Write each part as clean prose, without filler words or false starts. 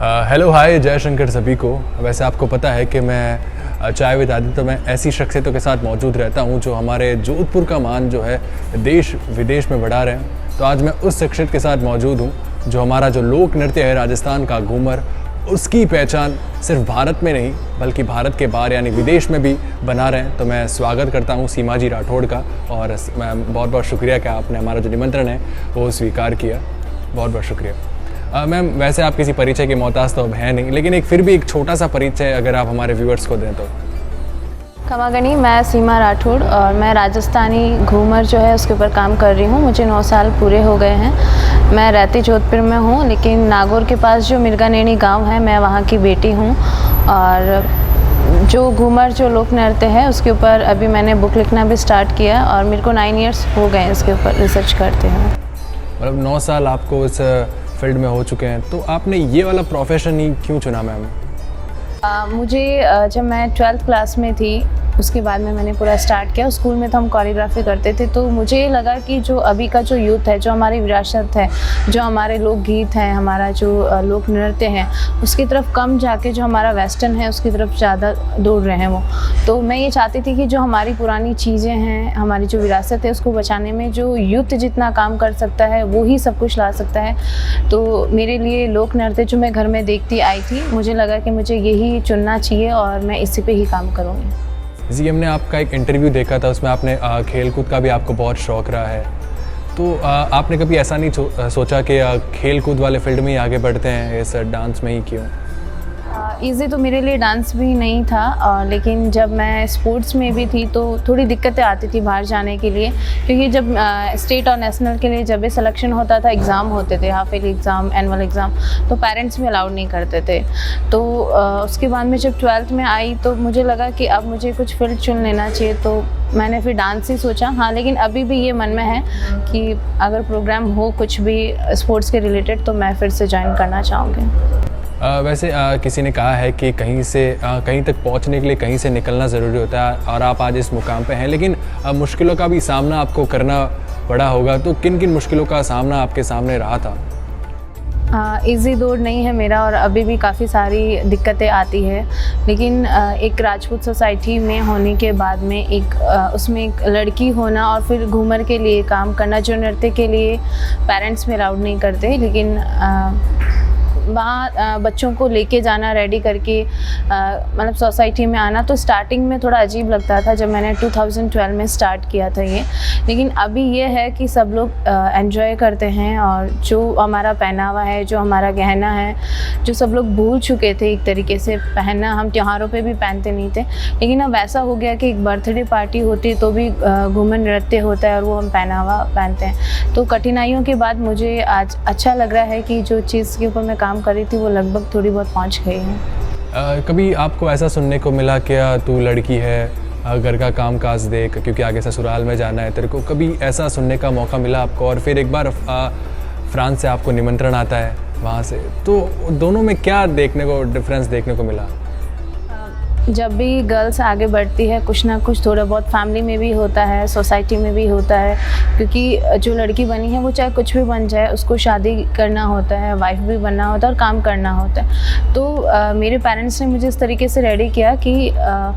Hello hi जय शंकर सभी को। वैसे आपको पता है कि मैं चाय विद आदित्य तो मैं ऐसी शख्सियतों के साथ मौजूद रहता हूं जो हमारे जोधपुर का मान जो है देश विदेश में बढ़ा रहे हैं। तो आज मैं उस शख्सियत के साथ मौजूद हूं जो हमारा जो लोक नृत्य है राजस्थान का घूमर, उसकी पहचान सिर्फ भारत में नहीं बल्कि भारत के बाहर यानी विदेश में भी बना रहे हैं। तो मैं स्वागत करता हूं सीमा जी राठौड़ का और मैं बहुत बहुत शुक्रिया कि आपने हमारा जो निमंत्रण है वो स्वीकार किया। बहुत बहुत शुक्रिया। मैम वैसे आप किसी परिचय की मोहताज तो अब है नहीं, लेकिन फिर भी एक छोटा सा परिचय अगर आप हमारे व्यूअर्स को दें तो। खमागनी, मैं सीमा राठौड़ और मैं राजस्थानी घूमर जो है उसके ऊपर काम कर रही हूँ। मुझे 9 साल पूरे हो गए हैं। मैं रहती जोधपुर में हूँ, लेकिन नागौर के पास जो मिर्गानेनी गांव है मैं वहाँ की बेटी हूँ। और जो घूमर जो लोक नृत्य है उसके ऊपर अभी मैंने बुक लिखना भी स्टार्ट किया और मेरे को 9 इयर्स हो गए इसके ऊपर रिसर्च करते हुए। मतलब 9 साल आपको इस फील्ड में हो चुके हैं, तो आपने ये वाला प्रोफेशन ही क्यों चुना मैम? मुझे जब मैं 12th क्लास में थी उसके बाद में मैंने पूरा स्टार्ट किया। स्कूल में तो हम कोरियोग्राफी करते थे, तो मुझे लगा कि जो अभी का जो यूथ है, जो हमारी विरासत है, जो हमारे लोकगीत हैं, हमारा जो लोक नृत्य है, उसकी तरफ कम जाके जो हमारा वेस्टर्न है उसकी तरफ ज़्यादा दौड़ रहे हैं वो। तो मैं ये चाहती थी कि जो हमारी पुरानी चीज़ें हैं, हमारी जो विरासत है उसको बचाने में जो यूथ जितना काम कर सकता है वो ही सब कुछ ला सकता है। तो मेरे लिए लोक नृत्य जो मैं घर में देखती आई थी, मुझे लगा कि मुझे यही चुनना चाहिए और मैं इसी पे ही काम करूँगी। जी, हमने आपका एक इंटरव्यू देखा था, उसमें आपने खेल-कूद का भी आपको बहुत शौक़ रहा है। तो आपने कभी ऐसा नहीं सोचा कि खेल-कूद वाले फील्ड में ही आगे बढ़ते हैं, इस डांस में ही क्यों? ईज़ी तो मेरे लिए डांस भी नहीं था, लेकिन जब मैं स्पोर्ट्स में भी थी तो थोड़ी दिक्कतें आती थी बाहर जाने के लिए, क्योंकि जब स्टेट और नेशनल के लिए जब भी सिलेक्शन होता था, एग्ज़ाम होते थे, half yearly exam, annual exam, तो पेरेंट्स भी अलाउड नहीं करते थे। तो उसके बाद में जब 12th में आई तो मुझे लगा कि अब मुझे कुछ फील्ड चुन लेना चाहिए, तो मैंने फिर डांस ही सोचा। हाँ, लेकिन अभी भी ये मन में है कि अगर प्रोग्राम हो कुछ भी स्पोर्ट्स के रिलेटेड तो मैं फिर से ज्वाइन करना चाहूँगी। वैसे किसी ने कहा है कि कहीं से कहीं तक पहुंचने के लिए कहीं से निकलना ज़रूरी होता है और आप आज इस मुकाम पे हैं, लेकिन मुश्किलों का भी सामना आपको करना पड़ा होगा। तो किन किन मुश्किलों का सामना आपके सामने रहा था? ईज़ी दौर नहीं है मेरा और अभी भी काफ़ी सारी दिक्कतें आती है, लेकिन एक राजपूत सोसाइटी में होने के बाद में उसमें एक लड़की होना और फिर घूमर के लिए काम करना जो नृत्य के लिए पेरेंट्स में अलाउड नहीं करते, लेकिन वहाँ बच्चों को लेके जाना रेडी करके मतलब सोसाइटी में आना, तो स्टार्टिंग में थोड़ा अजीब लगता था जब मैंने 2012 में स्टार्ट किया था ये। लेकिन अभी ये है कि सब लोग एंजॉय करते हैं और जो हमारा पहनावा है, जो हमारा गहना है, जो सब लोग भूल चुके थे एक तरीके से पहनना, हम त्योहारों पे भी पहनते नहीं थे, लेकिन अब ऐसा हो गया कि एक बर्थडे पार्टी होती तो भी घूमर नृत्य होता है और वो हम पहनावा पहनते हैं। तो कठिनाइयों के बाद मुझे आज अच्छा लग रहा है कि जो चीज़ के ऊपर मैं काम कर रही थी वो लगभग थोड़ी बहुत पहुंच गई है। कभी आपको ऐसा सुनने को मिला क्या तू लड़की है, घर का काम काज देख क्योंकि आगे ससुराल में जाना है तेरे को? कभी ऐसा सुनने का मौका मिला आपको? और फिर एक बार फ्रांस से आपको निमंत्रण आता है वहाँ से, तो दोनों में क्या डिफरेंस देखने को मिला? जब भी गर्ल्स आगे बढ़ती है कुछ ना कुछ थोड़ा बहुत फैमिली में भी होता है, सोसाइटी में भी होता है, क्योंकि जो लड़की बनी है वो चाहे कुछ भी बन जाए, उसको शादी करना होता है, वाइफ भी बनना होता है और काम करना होता है। तो मेरे पेरेंट्स ने मुझे इस तरीके से रेडी किया कि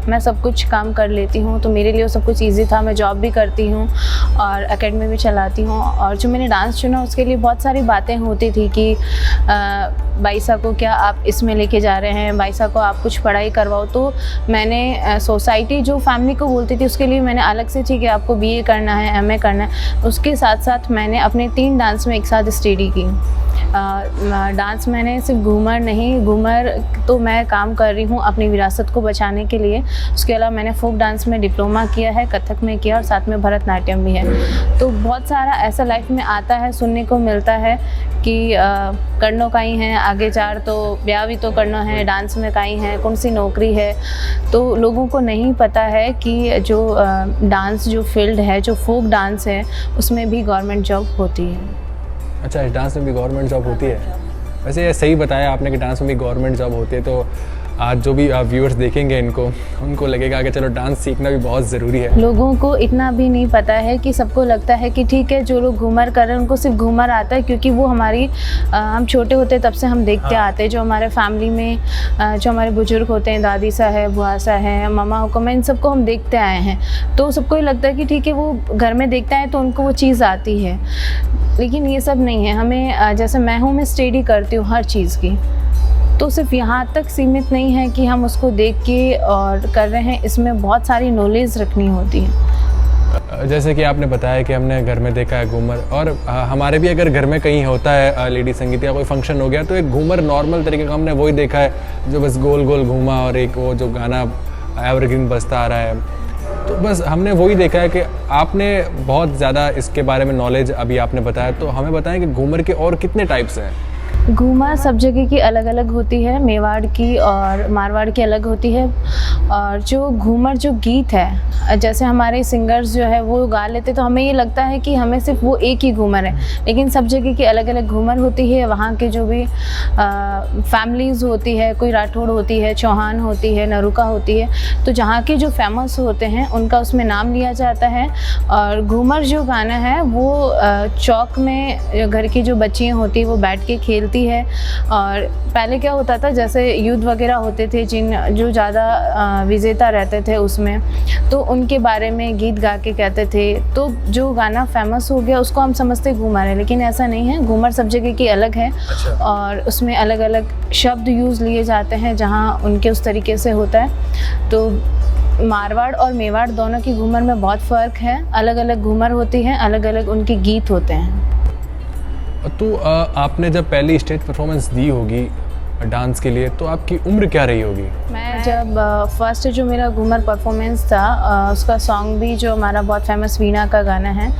मैं सब कुछ काम कर लेती हूँ, तो मेरे लिए सब कुछ ईजी था। मैं जॉब भी करती हूँ और एकेडमी भी चलाती हूँ, और जो मैंने डांस चुना उसके लिए बहुत सारी बातें होती थी कि बाईसा को क्या आप इसमें लेके जा रहे हैं, बाईसा को आप कुछ पढ़ाई करवाओ। तो मैंने सोसाइटी जो फैमिली को बोलती थी उसके लिए मैंने अलग से, ठीक है आपको बीए करना है, एमए करना है, उसके साथ साथ मैंने अपने 3 डांस में एक साथ स्टडी की। डांस मैंने सिर्फ घूमर नहीं, घूमर तो मैं काम कर रही हूँ अपनी विरासत को बचाने के लिए, उसके अलावा मैंने फोक डांस में डिप्लोमा किया है, कथक में किया और साथ में भरतनाट्यम भी है। तो बहुत सारा ऐसा लाइफ में आता है, सुनने को मिलता है कि करनो काई है आगे चार, तो ब्याह भी तो करना है, डांस में काई है, कौन सी नौकरी है। तो लोगों को नहीं पता है कि जो डांस जो फील्ड है, जो फोक डांस है, उसमें भी गवर्नमेंट जॉब होती है। अच्छा, डांस में भी गवर्नमेंट जॉब होती है? वैसे ये सही बताया आपने कि डांस में भी गवर्नमेंट जॉब होती है। तो आज जो भी व्यूअर्स देखेंगे इनको, उनको लगेगा कि चलो डांस सीखना भी बहुत ज़रूरी है। लोगों को इतना भी नहीं पता है कि सबको लगता है कि ठीक है जो लोग घूमर कर रहे हैं उनको सिर्फ घूमर आता है, क्योंकि वो हमारी हम छोटे होते तब से हम देखते आते हैं। जो हमारे फैमिली में जो हमारे बुजुर्ग होते हैं, दादी सा है, बुआ सा है, मामा हुक्म है, इन सबको हम देखते आए हैं। तो सबको ये लगता है कि ठीक है वो घर में देखते हैं तो उनको वो चीज़ आती है, लेकिन ये सब नहीं है। हमें जैसे मैं हूँ, मैं स्टडी करती हूँ हर चीज़ की, तो सिर्फ यहाँ तक सीमित नहीं है कि हम उसको देख के और कर रहे हैं, इसमें बहुत सारी नॉलेज रखनी होती है। जैसे कि आपने बताया कि हमने घर में देखा है घूमर, और हमारे भी अगर घर में कहीं होता है लेडी संगीत या कोई फंक्शन हो गया तो एक घूमर नॉर्मल तरीके का हमने वही देखा है जो बस गोल गोल घूमा और एक वो जो गाना एवरग्रीन बजता आ रहा है, तो बस हमने वही देखा है। कि आपने बहुत ज़्यादा इसके बारे में नॉलेज अभी आपने बताया, तो हमें बताएं कि घूमर के और कितने टाइप्स हैं? घूमर सब जगह की अलग अलग होती है, मेवाड़ की और मारवाड़ की अलग होती है। और जो घूमर जो गीत है, जैसे हमारे सिंगर्स जो है वो गा लेते तो हमें ये लगता है कि हमें सिर्फ वो एक ही घूमर है, लेकिन सब जगह की अलग अलग घूमर होती है। वहाँ के जो भी फैमिलीज़ होती है, कोई राठौड़ होती है, चौहान होती है, नरुका होती है, तो जहाँ के जो फेमस होते हैं उनका उसमें नाम लिया जाता है। और घूमर जो गाना है वो चौक में घर की जो बच्चियाँ होती है वो बैठ के खेलती है। और पहले क्या होता था, जैसे युद्ध वगैरह होते थे, जो ज़्यादा विजेता रहते थे उसमें, तो उनके बारे में गीत गा के कहते थे। तो जो गाना फेमस हो गया उसको हम समझते घूमर है, लेकिन ऐसा नहीं है। घूमर सब जगह की अलग है। अच्छा। और उसमें अलग अलग शब्द यूज़ लिए जाते हैं जहाँ उनके उस तरीके से होता है। तो मारवाड़ और मेवाड़ दोनों की घूमर में बहुत फ़र्क है, अलग अलग घूमर होती हैं, अलग अलग उनके गीत होते हैं। तो आपने जब पहली स्टेज परफॉर्मेंस दी होगी डांस के लिए, तो आपकी उम्र क्या रही होगी? मैं जब फर्स्ट जो मेरा घूमर परफॉर्मेंस था, उसका सॉन्ग भी जो हमारा बहुत फेमस वीणा का गाना है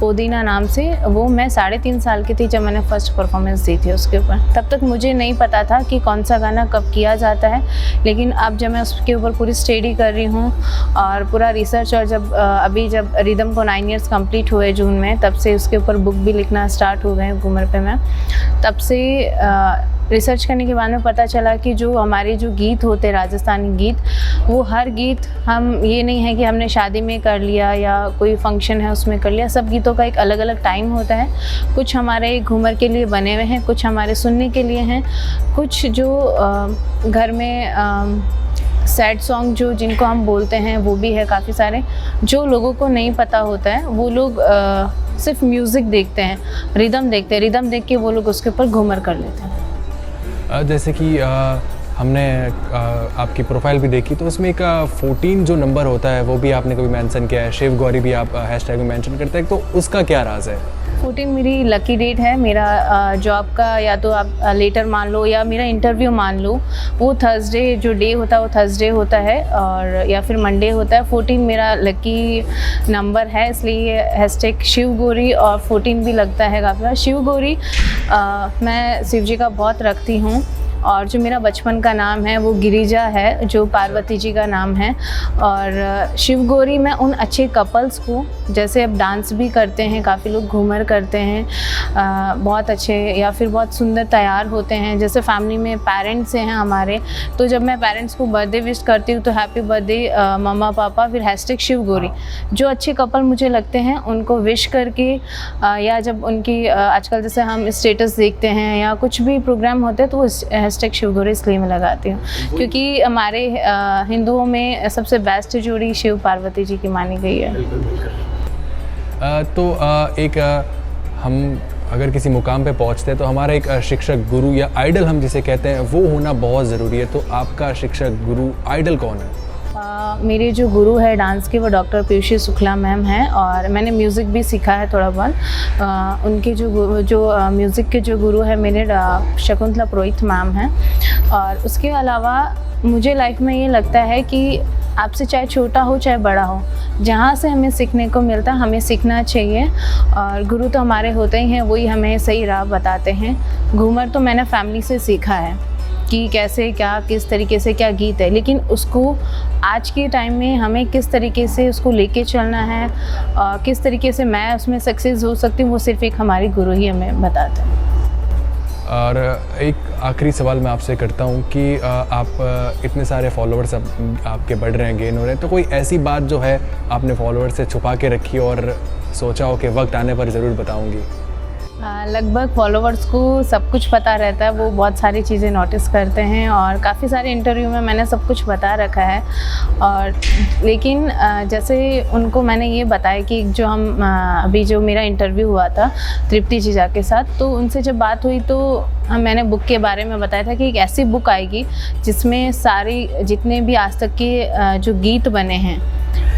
पोदीना नाम से, वो मैं 3.5 साल की थी जब मैंने फर्स्ट परफॉर्मेंस दी थी उसके ऊपर। तब तक मुझे नहीं पता था कि कौन सा गाना कब किया जाता है, लेकिन अब जब मैं उसके ऊपर पूरी स्टडी कर रही हूँ और पूरा रिसर्च, और जब अभी जब रिदम को 9 ईयर्स कंप्लीट हुए जून में, तब से उसके ऊपर बुक भी लिखना स्टार्ट हो गए घूमर पे मैं। तब से रिसर्च करने के बाद में पता चला कि जो हमारे जो गीत होते राजस्थानी गीत, वो हर गीत हम ये नहीं है कि हमने शादी में कर लिया या कोई फंक्शन है उसमें कर लिया। सब गीतों का एक अलग अलग टाइम होता है। कुछ हमारे घूमर के लिए बने हुए हैं, कुछ हमारे सुनने के लिए हैं, कुछ जो घर में सैड सॉन्ग जो जिनको हम बोलते हैं वो भी है काफ़ी सारे। जो लोगों को नहीं पता होता है वो लोग सिर्फ म्यूज़िक देखते हैं, रिदम देखते हैं, रिदम देख के वो लोग उसके ऊपर घूमर कर लेते हैं। जैसे कि हमने आपकी प्रोफाइल भी देखी, तो उसमें एक 14 जो नंबर होता है वो भी आपने कभी मेंशन किया है, शिव गौरी भी आप हैशटैग में मेंशन करते हैं, तो उसका क्या राज है? 14 मेरी लकी डेट है। मेरा जॉब का, या तो आप लेटर मान लो या मेरा इंटरव्यू मान लो, वो थर्सडे जो डे होता है वो थर्सडे होता है, और या फिर मंडे होता है। 14 मेरा लकी नंबर है, इसलिए हैशटैग शिव गौरी, और 14 भी लगता है काफ़ी बार। शिव गौरी मैं शिव जी का बहुत रखती हूँ, और जो मेरा बचपन का नाम है वो गिरिजा है, जो पार्वती जी का नाम है। और शिव गौरी मैं उन अच्छे कपल्स को, जैसे अब डांस भी करते हैं, काफ़ी लोग घूमर करते हैं, बहुत अच्छे या फिर बहुत सुंदर तैयार होते हैं। जैसे फैमिली में पेरेंट्स हैं हमारे, तो जब मैं पेरेंट्स को बर्थडे विश करती हूँ तो हैप्पी बर्थडे मम्मा पापा, फिर हैशटैग शिव गौरी। जो अच्छे कपल मुझे लगते हैं उनको विश करके, या जब उनकी आजकल जैसे हम स्टेटस देखते हैं या कुछ भी प्रोग्राम होते हैं तो हैशटैग शिव गौरी इसलिए मैं लगाती हूँ, क्योंकि हमारे हिंदुओं में सबसे बेस्ट जोड़ी शिव पार्वती जी की मानी गई है। तो एक हम अगर किसी मुकाम पे पहुँचते हैं तो हमारा एक शिक्षक, गुरु या आइडल हम जिसे कहते हैं, वो होना बहुत ज़रूरी है। तो आपका शिक्षक, गुरु, आइडल कौन है? मेरे जो गुरु है डांस के, वो डॉक्टर पीयूषी शुक्ला मैम हैं, और मैंने म्यूज़िक भी सीखा है थोड़ा बहुत। उनके जो म्यूज़िक के जो गुरु है मेरे शकुंतला पुरोहित मैम हैं। और उसके अलावा मुझे लाइफ में ये लगता है कि आपसे चाहे छोटा हो चाहे बड़ा हो, जहाँ से हमें सीखने को मिलता है हमें सीखना चाहिए। और गुरु तो हमारे होते ही हैं, वही हमें सही राह बताते हैं। घूमर तो मैंने फैमिली से सीखा है कि कैसे क्या, किस तरीके से क्या गीत है, लेकिन उसको आज के टाइम में हमें किस तरीके से उसको लेके चलना है और किस तरीके से मैं उसमें सक्सेस हो सकती हूँ, वो सिर्फ एक हमारे गुरु ही हमें बताते हैं। और एक आखिरी सवाल मैं आपसे करता हूँ कि आप इतने सारे फॉलोअर्स आपके बढ़ रहे हैं, गेन हो रहे हैं, तो कोई ऐसी बात जो है आपने फॉलोअर्स से छुपा के रखी और सोचा हो कि वक्त आने पर ज़रूर बताऊँगी? लगभग फॉलोवर्स को सब कुछ पता रहता है, वो बहुत सारी चीज़ें नोटिस करते हैं और काफ़ी सारे इंटरव्यू में मैंने सब कुछ बता रखा है। और लेकिन जैसे उनको मैंने ये बताया कि जो हम अभी जो मेरा इंटरव्यू हुआ था तृप्ति जीजा के साथ, तो उनसे जब बात हुई तो मैंने बुक के बारे में बताया था कि एक ऐसी बुक आएगी जिसमें सारी जितने भी आज तक के जो गीत बने हैं,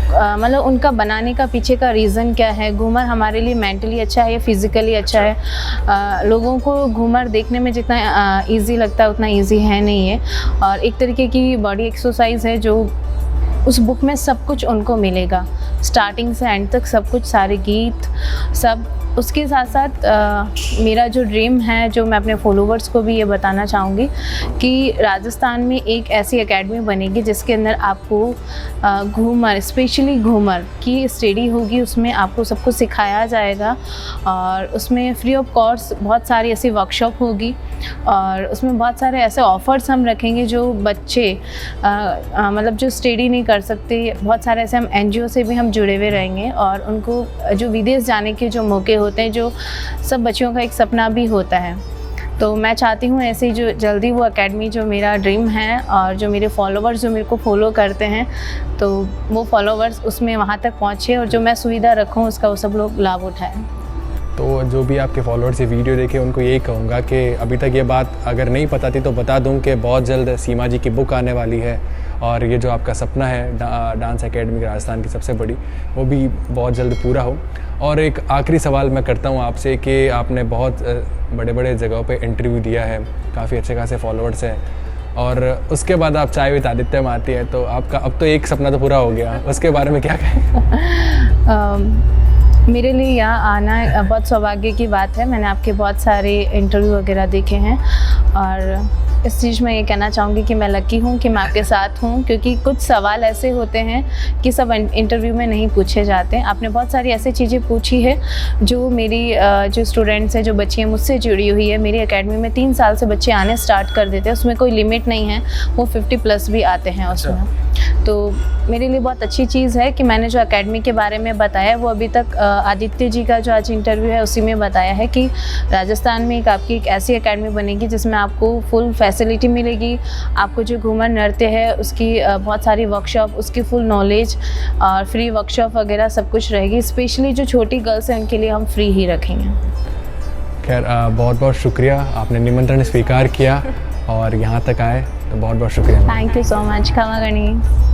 मतलब उनका बनाने का पीछे का रीज़न क्या है, घूमर हमारे लिए मेंटली अच्छा है या फिज़िकली अच्छा है। लोगों को घूमर देखने में जितना इजी लगता है उतना इजी है नहीं है, और एक तरीके की बॉडी एक्सरसाइज है जो उस बुक में सब कुछ उनको मिलेगा, स्टार्टिंग से एंड तक सब कुछ, सारे गीत सब। उसके साथ साथ मेरा जो ड्रीम है, जो मैं अपने फॉलोवर्स को भी ये बताना चाहूँगी कि राजस्थान में एक ऐसी एकेडमी बनेगी जिसके अंदर आपको घूमर, स्पेशली घूमर की स्टडी होगी, उसमें आपको सब कुछ सिखाया जाएगा और उसमें फ्री ऑफ कॉस्ट बहुत सारी ऐसी वर्कशॉप होगी और उसमें बहुत सारे ऐसे ऑफ़र्स हम रखेंगे जो बच्चे मतलब जो स्टडी नहीं कर सकते, बहुत सारे ऐसे हम NGO से भी हम जुड़े हुए रहेंगे और उनको जो विदेश जाने के जो मौके होते हैं, जो सब बच्चों का एक सपना भी होता है। तो मैं चाहती हूँ ऐसे जो जल्दी वो एकेडमी जो मेरा ड्रीम है और जो मेरे फॉलोवर्स जो मेरे को फॉलो करते हैं, तो वो फॉलोवर्स उसमें वहाँ तक पहुँचे और जो मैं सुविधा रखूँ उसका वो सब लोग लाभ उठाएँ। तो जो भी आपके फॉलोअर्स ये वीडियो देखे उनको यही कहूँगा कि अभी तक ये बात अगर नहीं पता थी तो बता दूँ कि बहुत जल्द सीमा जी की बुक आने वाली है और ये जो आपका सपना है डांस एकेडमी राजस्थान की सबसे बड़ी, वो भी बहुत जल्द पूरा हो। और एक आखिरी सवाल मैं करता हूँ आपसे कि आपने बहुत बड़े बड़े जगहों पे इंटरव्यू दिया है, काफ़ी अच्छे खासे फॉलोअर्स हैं और उसके बाद आप चाय विद आदित्य में आती है, तो आपका अब तो एक सपना तो पूरा हो गया, उसके बारे में क्या कहें? मेरे लिए यहाँ आना बहुत सौभाग्य की बात है। मैंने आपके बहुत सारे इंटरव्यू वगैरह देखे हैं और इस चीज़ में ये कहना चाहूँगी कि मैं लकी हूँ कि मैं आपके साथ हूँ, क्योंकि कुछ सवाल ऐसे होते हैं कि सब इंटरव्यू में नहीं पूछे जाते। आपने बहुत सारी ऐसी चीज़ें पूछी है जो मेरी जो स्टूडेंट्स हैं, जो बच्चे हैं, मुझसे जुड़ी हुई है। मेरी एकेडमी में 3 साल से बच्चे आने स्टार्ट कर देते हैं, उसमें कोई लिमिट नहीं है, वो 50+ भी आते हैं उसमें। तो मेरे लिए बहुत अच्छी चीज़ है कि मैंने जो एकेडमी के बारे में बताया वो अभी तक आदित्य जी का जो आज इंटरव्यू है उसी में बताया है कि राजस्थान में एक ऐसी एकेडमी बनेगी जिसमें आपको फुल फैसिलिटी मिलेगी, आपको जो घूमर नृत्य है उसकी बहुत सारी वर्कशॉप, उसकी फुल नॉलेज और फ्री वर्कशॉप वगैरह सब कुछ रहेगी। स्पेशली जो छोटी गर्ल्स हैं उनके लिए हम फ्री ही रखेंगे। खैर बहुत बहुत शुक्रिया, आपने निमंत्रण स्वीकार किया और यहाँ तक आए, तो बहुत बहुत शुक्रिया। Thank you so much. खमा गणी।